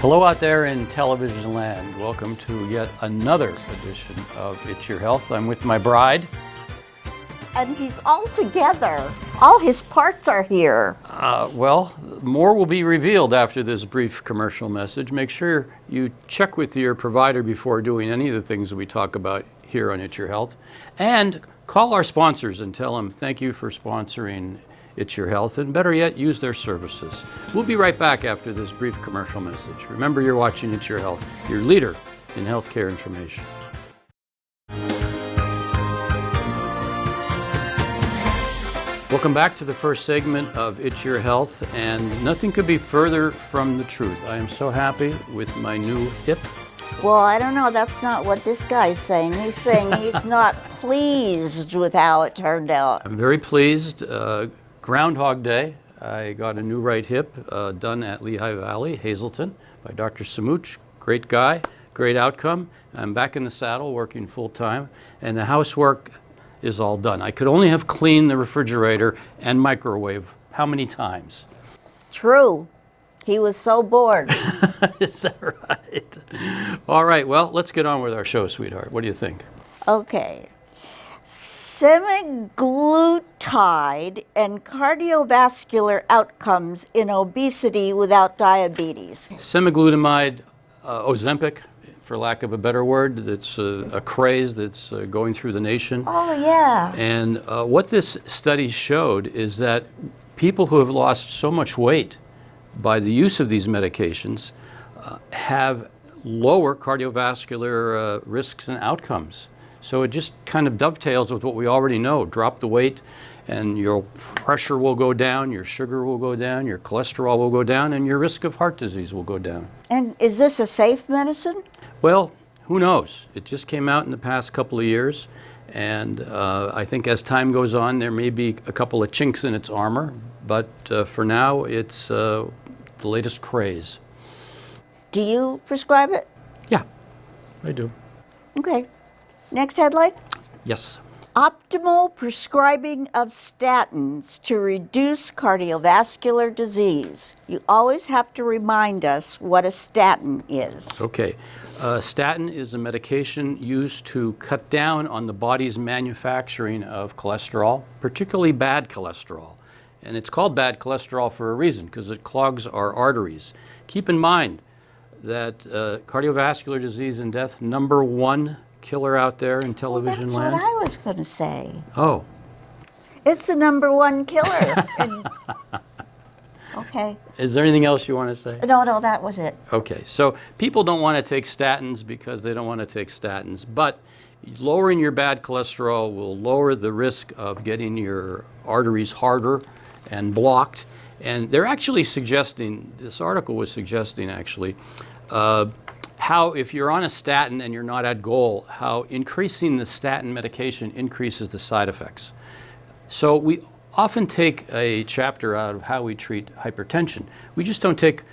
Hello out there in television land. Welcome to yet another edition of It's Your Health. I'm with my bride. And he's all together. All his parts are here. Well, more will be revealed after this brief commercial message. Make sure you check with your provider before doing any of the things that we talk about here on It's Your Health. And call our sponsors and tell them thank you for sponsoring It's Your Health, and better yet, use their services. We'll be right back after this brief commercial message. Remember, you're watching It's Your Health, your leader in healthcare information. Welcome back to the first segment of It's Your Health, and nothing could be further from the truth. I am so happy with my new hip. Well, I don't know. That's not what this guy's saying. He's saying he's not pleased with how it turned out. I'm very pleased. Groundhog Day, I got a new right hip done at Lehigh Valley, Hazleton, by Dr. Samouch. Great guy, great outcome. I'm back in the saddle working full time, and the housework is all done. I could only have cleaned the refrigerator and microwave how many times? True. He was so bored. Is that right? All right, well, let's get on with our show, sweetheart. What do you think? Okay. Semaglutide and cardiovascular outcomes in obesity without diabetes. Semaglutide, Ozempic, for lack of a better word, that's a craze that's going through the nation. Oh, yeah. And what this study showed is that people who have lost so much weight by the use of these medications have lower cardiovascular risks and outcomes. So it just kind of dovetails with what we already know. Drop the weight and your pressure will go down, your sugar will go down, your cholesterol will go down, and your risk of heart disease will go down. And is this a safe medicine? Well, who knows? It just came out in the past couple of years, and I think as time goes on, there may be a couple of chinks in its armor, but for now, it's the latest craze. Do you prescribe it? Yeah, I do. Okay. Next headline. Yes. Optimal prescribing of statins to reduce cardiovascular disease. You always have to remind us what a statin is. Okay. Statin is a medication used to cut down on the body's manufacturing of cholesterol, particularly bad cholesterol. And it's called bad cholesterol for a reason, because it clogs our arteries. Keep in mind that cardiovascular disease and death, number one killer out there in television land? That's what I was going to say. Oh. It's the number one killer. Okay. Is there anything else you want to say? No, that was it. Okay, so people don't want to take statins because they don't want to take statins, but lowering your bad cholesterol will lower the risk of getting your arteries harder and blocked. And they're actually suggesting, this article was suggesting actually, how if you're on a statin and you're not at goal, how increasing the statin medication increases the side effects. So we often take a chapter out of how we treat hypertension. We just don't take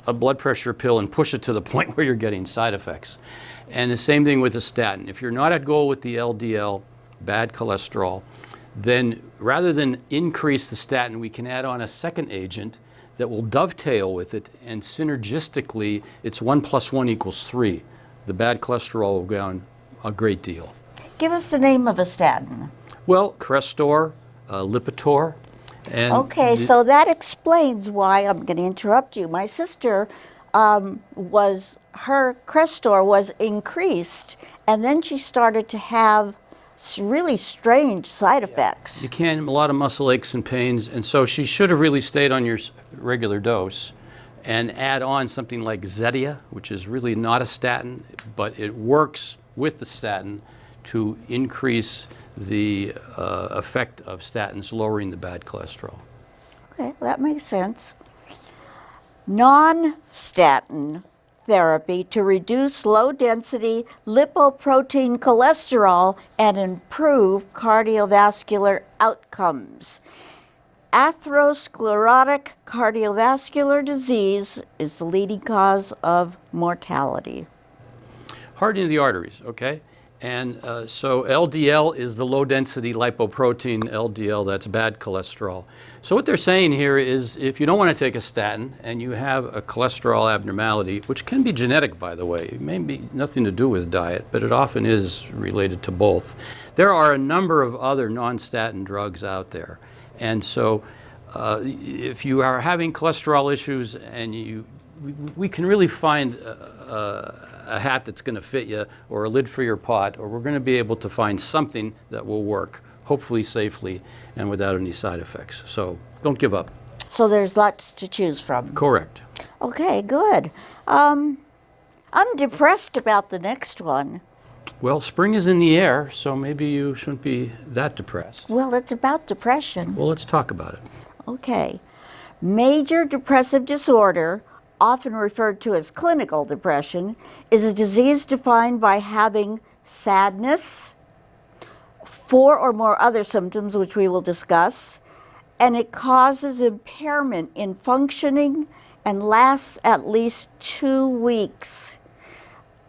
a blood pressure pill and push it to the point where you're getting side effects. And the same thing with a statin. If you're not at goal with the LDL, bad cholesterol, then rather than increase the statin, we can add on a second agent that will dovetail with it, and synergistically, it's 1 + 1 = 3. The bad cholesterol will go down a great deal. Give us the name of a statin. Well, Crestor, Lipitor. And okay, so that explains why I'm going to interrupt you. My sister her Crestor was increased, and then she started to have really strange side effects. You can, a lot of muscle aches and pains, and so she should have really stayed on your regular dose and add on something like Zetia, which is really not a statin, but it works with the statin to increase the effect of statins lowering the bad cholesterol. Okay, well, that makes sense. Non-statin therapy to reduce low-density lipoprotein cholesterol and improve cardiovascular outcomes. Atherosclerotic cardiovascular disease is the leading cause of mortality. Hardening of the arteries, okay? And so LDL is the low-density lipoprotein, LDL, that's bad cholesterol. So what they're saying here is if you don't want to take a statin and you have a cholesterol abnormality, which can be genetic, by the way, it may be nothing to do with diet, but it often is related to both. There are a number of other non-statin drugs out there. And so if you are having cholesterol issues and we can really find a hat that's going to fit you or a lid for your pot, or we're going to be able to find something that will work, hopefully safely and without any side effects. So don't give up. So there's lots to choose from. Correct. Okay, good. I'm depressed about the next one. Well, spring is in the air, so maybe you shouldn't be that depressed. Well, it's about depression. Well, let's talk about it. Okay. Major depressive disorder, often referred to as clinical depression, is a disease defined by having sadness, 4 or more other symptoms, which we will discuss, and it causes impairment in functioning and lasts at least 2 weeks.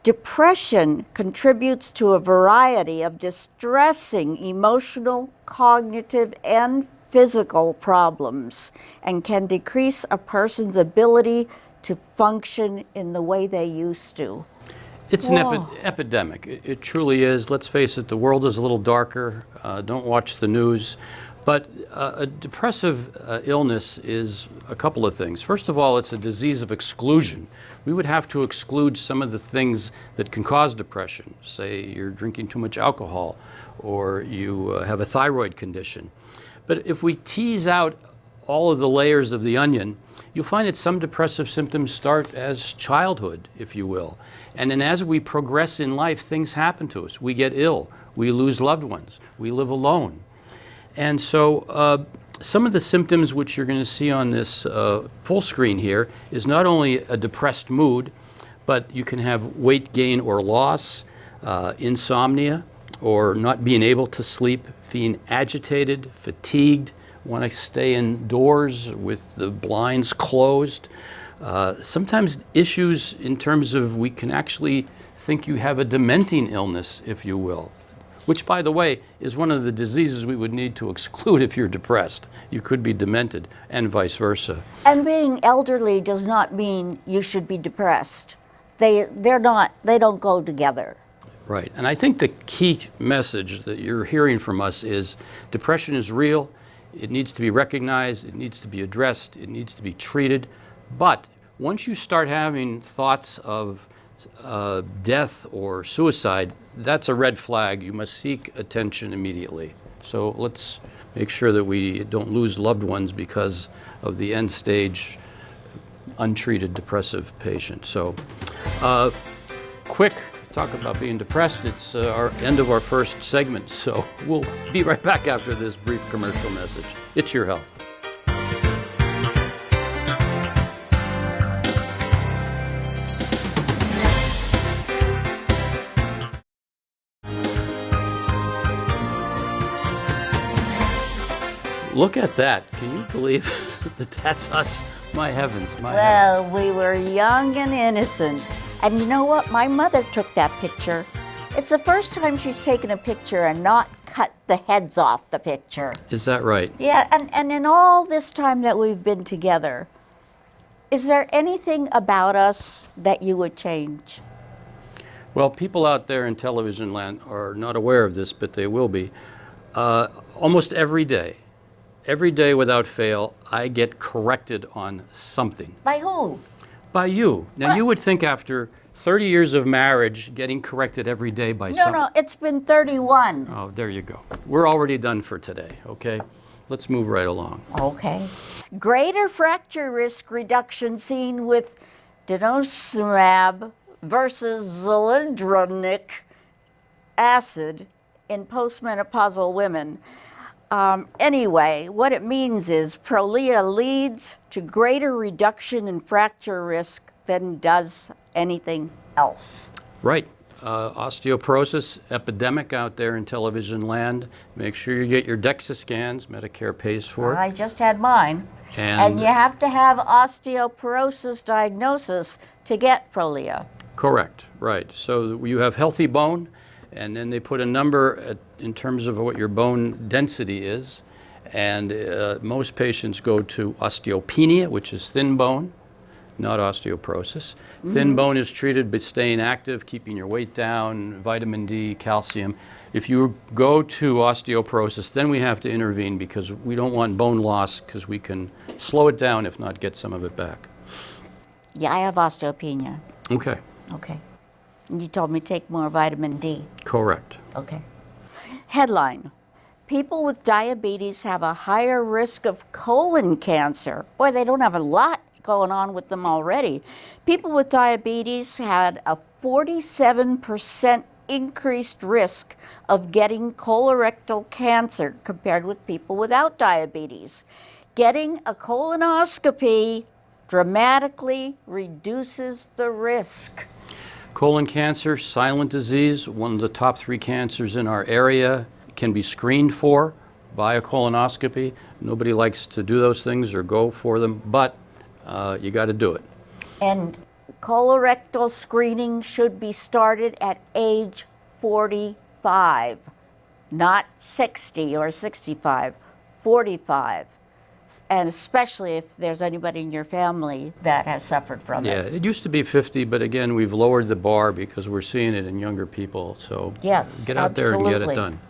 Depression contributes to a variety of distressing emotional, cognitive, and physical problems and can decrease a person's ability to function in the way they used to. It's an epidemic. It truly is. Let's face it, the world is a little darker. Don't watch the news. But a depressive illness is a couple of things. First of all, it's a disease of exclusion. We would have to exclude some of the things that can cause depression. Say you're drinking too much alcohol or you have a thyroid condition. But if we tease out all of the layers of the onion, you'll find that some depressive symptoms start as childhood, if you will. And then as we progress in life, things happen to us. We get ill, we lose loved ones, we live alone. And so some of the symptoms which you're going to see on this full screen here is not only a depressed mood, but you can have weight gain or loss, insomnia, or not being able to sleep, feeling agitated, fatigued, want to stay indoors with the blinds closed. Sometimes issues in terms of we can actually think you have a dementing illness, if you will, which, by the way, is one of the diseases we would need to exclude if you're depressed. You could be demented, and vice versa. And being elderly does not mean you should be depressed. They don't go together. Right, and I think the key message that you're hearing from us is depression is real. It needs to be recognized, it needs to be addressed, it needs to be treated. But once you start having thoughts of death or suicide, that's a red flag. You must seek attention immediately. So let's make sure that we don't lose loved ones because of the end stage untreated depressive patient. So quick talk about being depressed. It's our end of our first segment, so we'll be right back after this brief commercial message. It's Your Health. Look at that. Can you believe that that's us? My heavens, my heavens. Well, we were young and innocent. And you know what? My mother took that picture. It's the first time she's taken a picture and not cut the heads off the picture. Is that right? Yeah, and in all this time that we've been together, is there anything about us that you would change? Well, people out there in television land are not aware of this, but they will be. Almost every day without fail, I get corrected on something. By who? By you. Now, you would think after 30 years of marriage, getting corrected every day by someone. No, it's been 31. Oh, there you go. We're already done for today, okay? Let's move right along. Okay. Greater fracture risk reduction seen with denosumab versus zoledronic acid in postmenopausal women. Anyway, what it means is Prolia leads to greater reduction in fracture risk than does anything else. Right. Osteoporosis epidemic out there in television land. Make sure you get your DEXA scans. Medicare pays for it. I just had mine. And you have to have osteoporosis diagnosis to get Prolia. Correct. Right. So you have healthy bone and then they put a number in terms of what your bone density is, and most patients go to osteopenia, which is thin bone, not osteoporosis. Thin bone is treated by staying active, keeping your weight down, vitamin D, calcium. If you go to osteoporosis, then we have to intervene because we don't want bone loss, because we can slow it down, if not get some of it back. Yeah, I have osteopenia. Okay, Okay. And you told me take more vitamin D. correct. Okay. Headline: People with diabetes have a higher risk of colon cancer. Boy, they don't have a lot going on with them already. People with diabetes had a 47% increased risk of getting colorectal cancer compared with people without diabetes. Getting a colonoscopy dramatically reduces the risk. Colon cancer, silent disease, one of the top 3 cancers in our area, can be screened for by a colonoscopy. Nobody likes to do those things or go for them, but you got to do it. And colorectal screening should be started at age 45, not 60 or 65, 45. And especially if there's anybody in your family that has suffered from Yeah, it. it used to be 50, but again, we've lowered the bar because we're seeing it in younger people. So Yes, get out there and get it absolutely. done.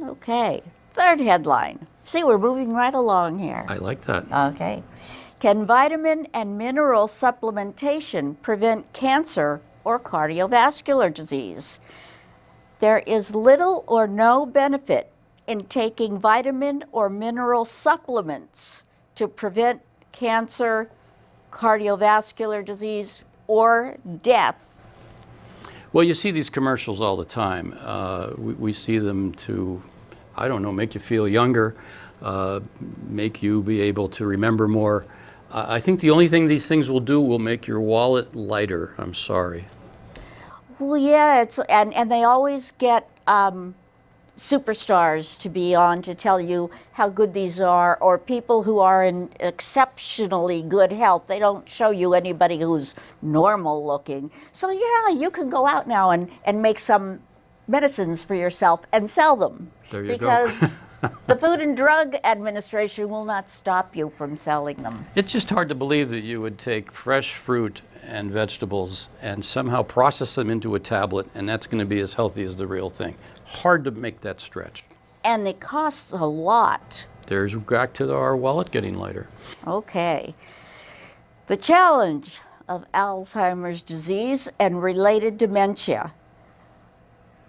Okay, third headline. See, we're moving right along here. I like that. Okay. Can vitamin and mineral supplementation prevent cancer or cardiovascular disease? There is little or no benefit in taking vitamin or mineral supplements to prevent cancer, cardiovascular disease, or death. Well, you see these commercials all the time. We see them to, I don't know, make you feel younger, make you be able to remember more. I think the only thing these things will do will make your wallet lighter. I'm sorry. Well, yeah, and they always get superstars to be on to tell you how good these are, or people who are in exceptionally good health. They don't show you anybody who's normal looking. So yeah, you can go out now and make some medicines for yourself and sell them. There you go. Because the Food and Drug Administration will not stop you from selling them. It's just hard to believe that you would take fresh fruit and vegetables and somehow process them into a tablet, and that's going to be as healthy as the real thing. Hard to make that stretch. And it costs a lot. There's back to our wallet getting lighter. Okay. The challenge of Alzheimer's disease and related dementia.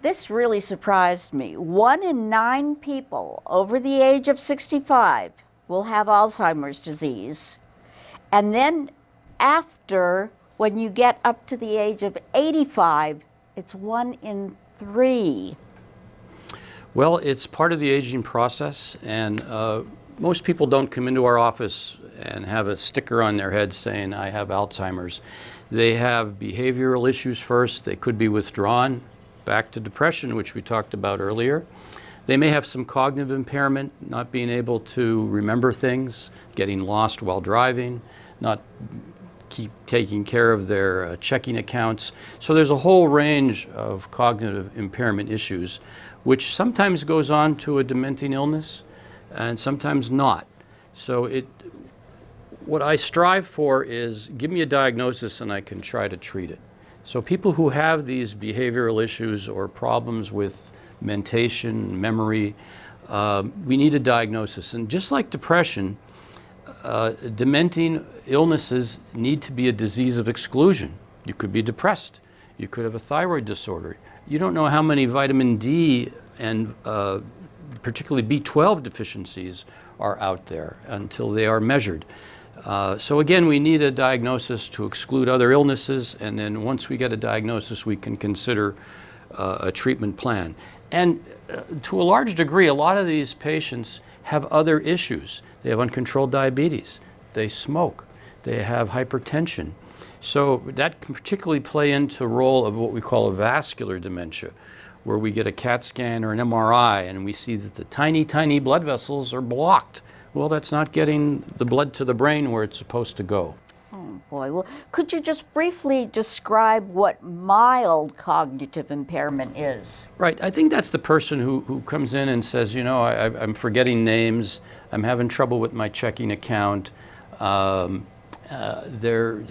This really surprised me. 1 in 9 people over the age of 65 will have Alzheimer's disease. And then after, when you get up to the age of 85, it's 1 in 3. Well, it's part of the aging process, and most people don't come into our office and have a sticker on their head saying, I have Alzheimer's. They have behavioral issues first. They could be withdrawn, back to depression, which we talked about earlier. They may have some cognitive impairment, not being able to remember things, getting lost while driving, not keep taking care of their checking accounts. So there's a whole range of cognitive impairment issues, which sometimes goes on to a dementing illness and sometimes not. So what I strive for is give me a diagnosis and I can try to treat it. So people who have these behavioral issues or problems with mentation, memory, we need a diagnosis. And just like depression, dementing illnesses need to be a disease of exclusion. You could be depressed. You could have a thyroid disorder. You don't know how many vitamin D and particularly B12 deficiencies are out there until they are measured. So again, we need a diagnosis to exclude other illnesses, and then once we get a diagnosis, we can consider a treatment plan. And to a large degree, a lot of these patients have other issues. They have uncontrolled diabetes, they smoke, they have hypertension. So that can particularly play into the role of what we call a vascular dementia, where we get a CAT scan or an MRI and we see that the tiny, tiny blood vessels are blocked. Well, that's not getting the blood to the brain where it's supposed to go. Boy, well, could you just briefly describe what mild cognitive impairment is? Right. I think that's the person who comes in and says, you know, I'm forgetting names, I'm having trouble with my checking account, they're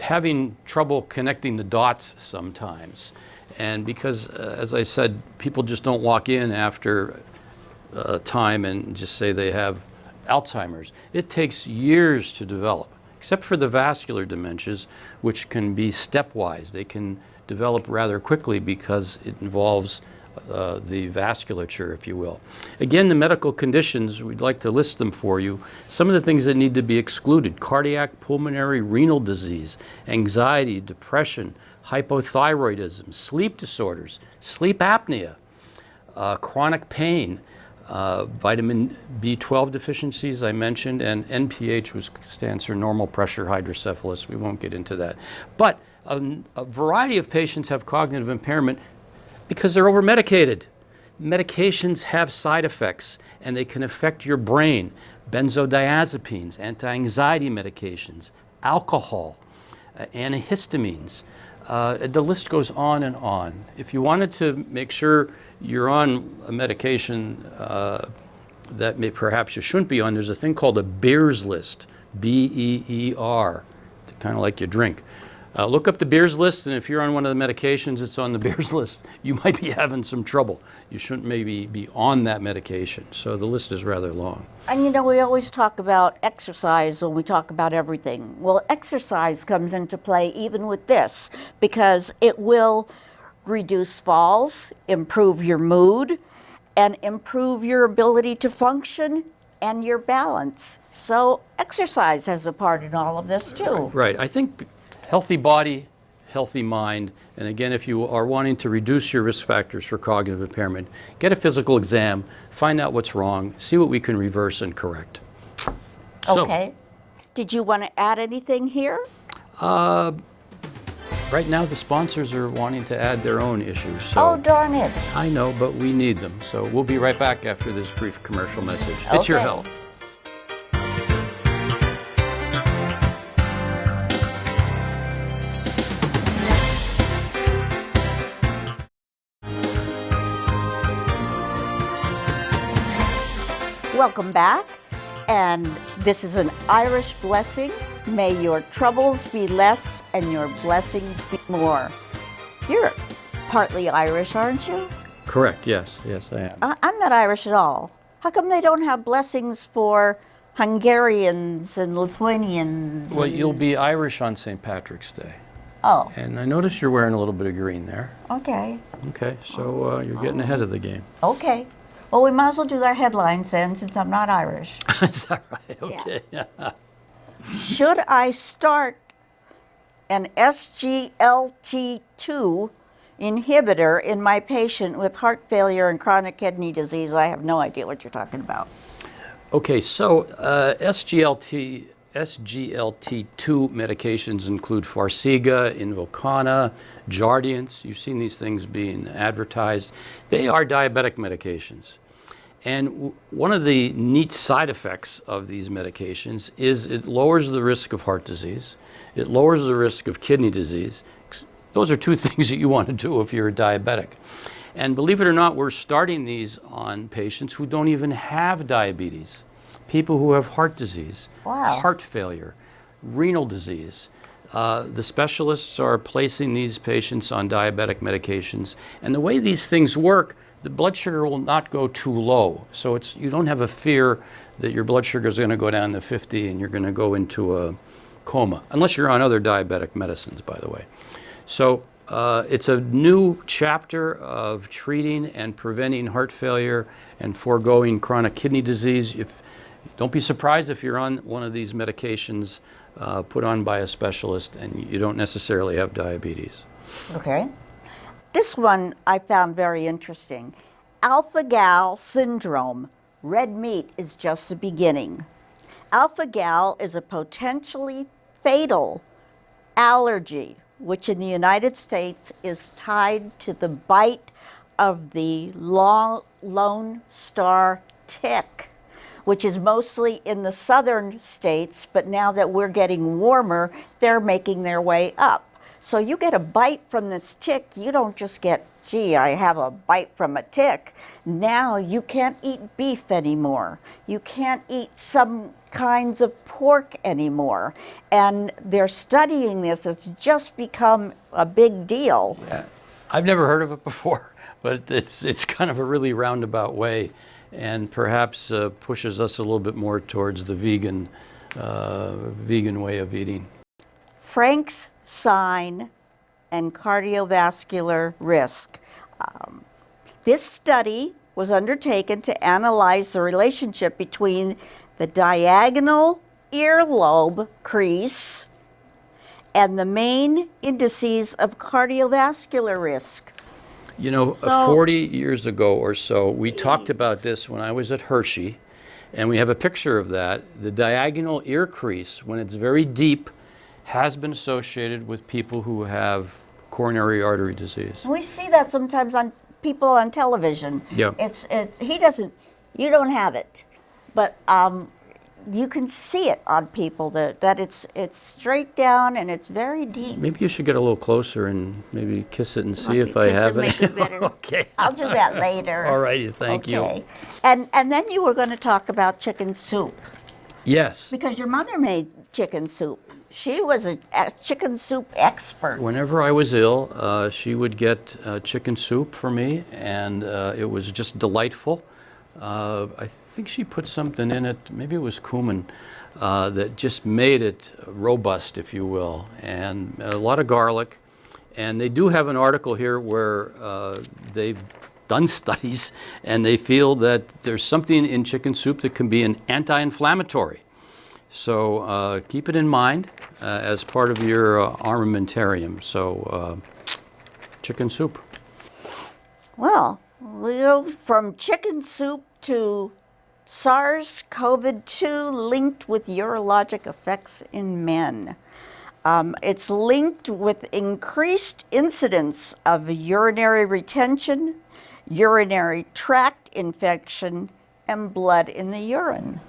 having trouble connecting the dots sometimes. And because, as I said, people just don't walk in after time and just say they have Alzheimer's. It takes years to develop, except for the vascular dementias, which can be stepwise. They can develop rather quickly because it involves the vasculature, if you will. Again, the medical conditions, we'd like to list them for you. Some of the things that need to be excluded: cardiac, pulmonary, renal disease, anxiety, depression, hypothyroidism, sleep disorders, sleep apnea, chronic pain, vitamin B12 deficiencies I mentioned, and NPH, which stands for normal pressure hydrocephalus. We won't get into that. But a variety of patients have cognitive impairment because they're over-medicated. Medications have side effects, and they can affect your brain. Benzodiazepines, anti-anxiety medications, alcohol, antihistamines. The list goes on and on. If you wanted to make sure you're on a medication that perhaps you shouldn't be on, there's a thing called a Beers list, B-E-E-R, kind of like you drink. Look up the Beers list, and if you're on one of the medications that's on the Beers list, you might be having some trouble. You shouldn't maybe be on that medication. So the list is rather long. And you know, we always talk about exercise when we talk about everything. Well, exercise comes into play even with this, because it will reduce falls, improve your mood, and improve your ability to function and your balance. So exercise has a part in all of this too. Right. I think healthy body, healthy mind, and again, if you are wanting to reduce your risk factors for cognitive impairment, get a physical exam, find out what's wrong, see what we can reverse and correct. Okay. Did you want to add anything here? Right now, the sponsors are wanting to add their own issues. So Oh, darn it. I know, but we need them. So we'll be right back after this brief commercial message. It's your Okay. health. Welcome back. And this is an Irish blessing. May your troubles be less and your blessings be more. You're partly Irish, aren't you? Correct, yes. Yes, I am. I'm not Irish at all. How come they don't have blessings for Hungarians and Lithuanians? Well, you'll be Irish on St. Patrick's Day. Oh, And I notice you're wearing a little bit of green there. okay. Okay, so you're getting ahead of the game. Okay. Well, we might as well do our headlines then, since I'm not Irish. Is that right? Okay. Should I start an SGLT2 inhibitor in my patient with heart failure and chronic kidney disease? I have no idea what you're talking about. Okay, so SGLT2 medications include Farxiga, Invokana, Jardiance. You've seen these things being advertised. They are diabetic medications. And one of the neat side effects of these medications is it lowers the risk of heart disease. It lowers the risk of kidney disease. Those are two things that you want to do if you're a diabetic. And believe it or not, we're starting these on patients who don't even have diabetes. People who have heart disease, Wow. heart failure, renal disease. The specialists are placing these patients on diabetic medications. And the way these things work, the blood sugar will not go too low. So you don't have a fear that your blood sugar is going to go down to 50 and you're going to go into a coma, unless you're on other diabetic medicines, by the way. So it's a new chapter of treating and preventing heart failure and foregoing chronic kidney disease. Don't be surprised if you're on one of these medications put on by a specialist and you don't necessarily have diabetes. Okay. This one I found very interesting. Alpha-Gal syndrome. Red meat is just the beginning. Alpha-Gal is a potentially fatal allergy, which in the United States is tied to the bite of the Lone Star tick, which is mostly in the southern states, but now that we're getting warmer, they're making their way up. So you get a bite from this tick, you don't just get, gee, I have a bite from a tick. Now you can't eat beef anymore. You can't eat some kinds of pork anymore. And they're studying this. It's just become a big deal. Yeah. I've never heard of it before, but it's kind of a really roundabout way, and perhaps pushes us a little bit more towards the vegan way of eating. Frank's sign and cardiovascular risk. This study was undertaken to analyze the relationship between the diagonal earlobe crease and the main indices of cardiovascular risk. You know, 40 years ago or so, we talked about this when I was at Hershey, and we have a picture of that. The diagonal ear crease, when it's very deep, has been associated with people who have coronary artery disease. We see that sometimes on people on television. Yeah. You don't have it, but you can see it on people that it's straight down and it's very deep. Maybe you should get a little closer and maybe kiss it and see Want if me I to kiss have and it. make it better? Okay. I'll do that later. All righty, thank you. And then you were going to talk about chicken soup, Yes. because your mother made chicken soup. She was a chicken soup expert. Whenever I was ill, she would get chicken soup for me, and it was just delightful. I think she put something in it, maybe it was cumin, that just made it robust, if you will, and a lot of garlic. And they do have an article here where they've done studies, and they feel that there's something in chicken soup that can be an anti-inflammatory. So keep it in mind as part of your armamentarium. So chicken soup. Well, we go from chicken soup to SARS-CoV-2 linked with urologic effects in men. It's linked with increased incidence of urinary retention, urinary tract infection, and blood in the urine.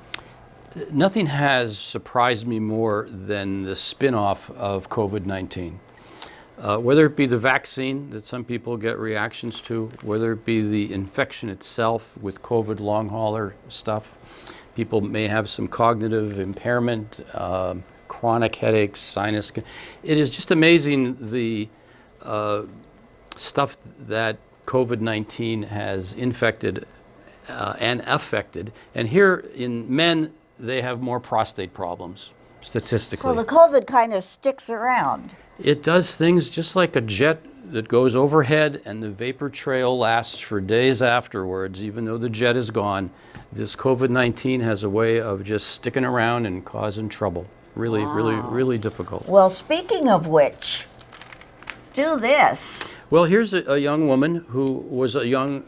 Nothing has surprised me more than the spin-off of COVID-19. Whether it be the vaccine that some people get reactions to, whether it be the infection itself with COVID long hauler stuff, people may have some cognitive impairment, chronic headaches, sinus. It is just amazing the stuff that COVID-19 has infected and affected. And here in men, they have more prostate problems, statistically. So the COVID kind of sticks around. It does things just like a jet that goes overhead and the vapor trail lasts for days afterwards, even though the jet is gone. This COVID-19 has a way of just sticking around and causing trouble. Really, really difficult. Well, speaking of which, do this. Well, here's a young woman who was a young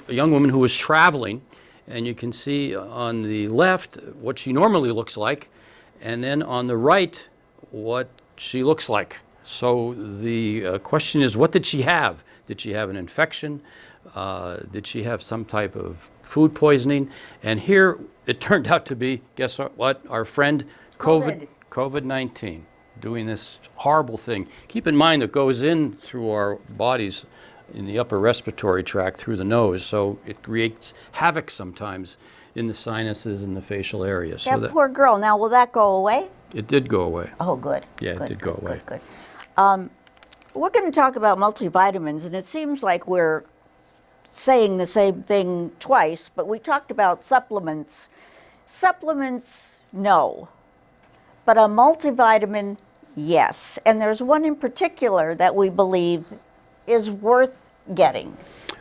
woman who was traveling, and you can see on the left what she normally looks like, and then on the right what she looks like. So the question is, what did she have? Did she have an infection? Did she have some type of food poisoning? And here it turned out to be, guess what? Our friend COVID-19, doing this horrible thing. Keep in mind that goes in through our bodies in the upper respiratory tract through the nose, so it creates havoc sometimes in the sinuses and the facial area. That poor girl. Now, will that go away? It did go away. Oh, good. Yeah, good, it did go away. Good. We're going to talk about multivitamins, and it seems like we're saying the same thing twice, but we talked about supplements. Supplements, no. But a multivitamin, yes. And there's one in particular that we believe is worth getting.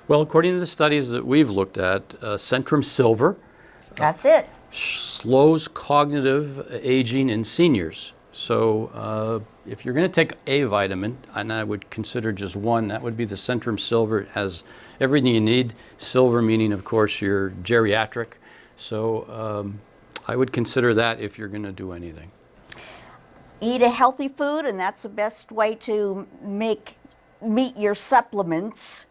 Well, according to the studies that we've looked at, Centrum Silver That's it. slows cognitive aging in seniors. So if you're going to take a vitamin, and I would consider just one, that would be the Centrum Silver. It has everything you need. Silver meaning, of course, you're geriatric. So I would consider that if you're going to do anything. Eat a healthy food, and that's the best way to meet your supplements.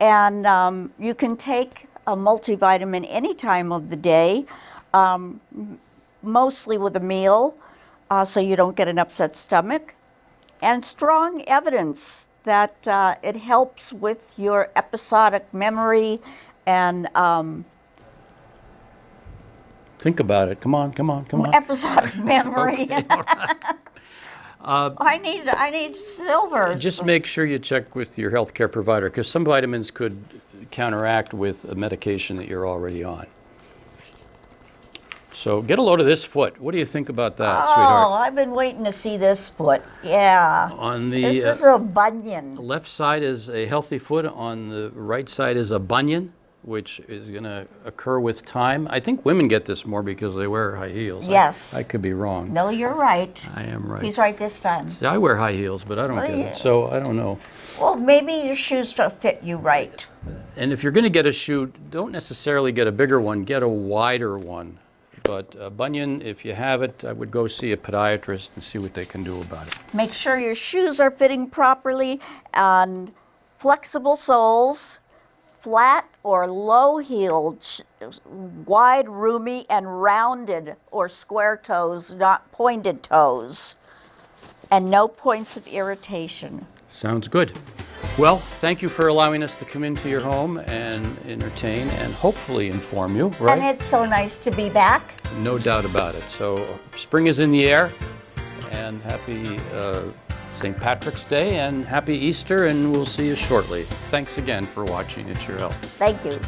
And you can take a multivitamin any time of the day. mostly with a meal, so you don't get an upset stomach, and strong evidence that it helps with your episodic memory and Think about it. Come on, come on, come on. episodic memory. Okay, all right. I need silver. Just make sure you check with your healthcare provider, because some vitamins could counteract with a medication that you're already on. So get a load of this foot. What do you think about that, Oh, sweetheart? I've been waiting to see this foot. Yeah. On This the is a bunion. left side is a healthy foot. On the right side is a bunion, which is going to occur with time. I think women get this more because they wear high heels. Yes. I could be wrong. No, you're right. I am right. He's right this time. See, I wear high heels, but I don't Well, get yeah. it. So I don't know. Well, maybe your shoes don't fit you right. And if you're going to get a shoe, don't necessarily get a bigger one. Get a wider one. But a bunion, if you have it, I would go see a podiatrist and see what they can do about it. Make sure your shoes are fitting properly and flexible soles, flat or low-heeled, wide, roomy, and rounded or square toes, not pointed toes, and no points of irritation. Sounds good. Well, thank you for allowing us to come into your home and entertain and hopefully inform you, right? And it's so nice to be back. No doubt about it. So spring is in the air, and happy St. Patrick's Day and happy Easter, and we'll see you shortly. Thanks again for watching It's Your Health. Thank you.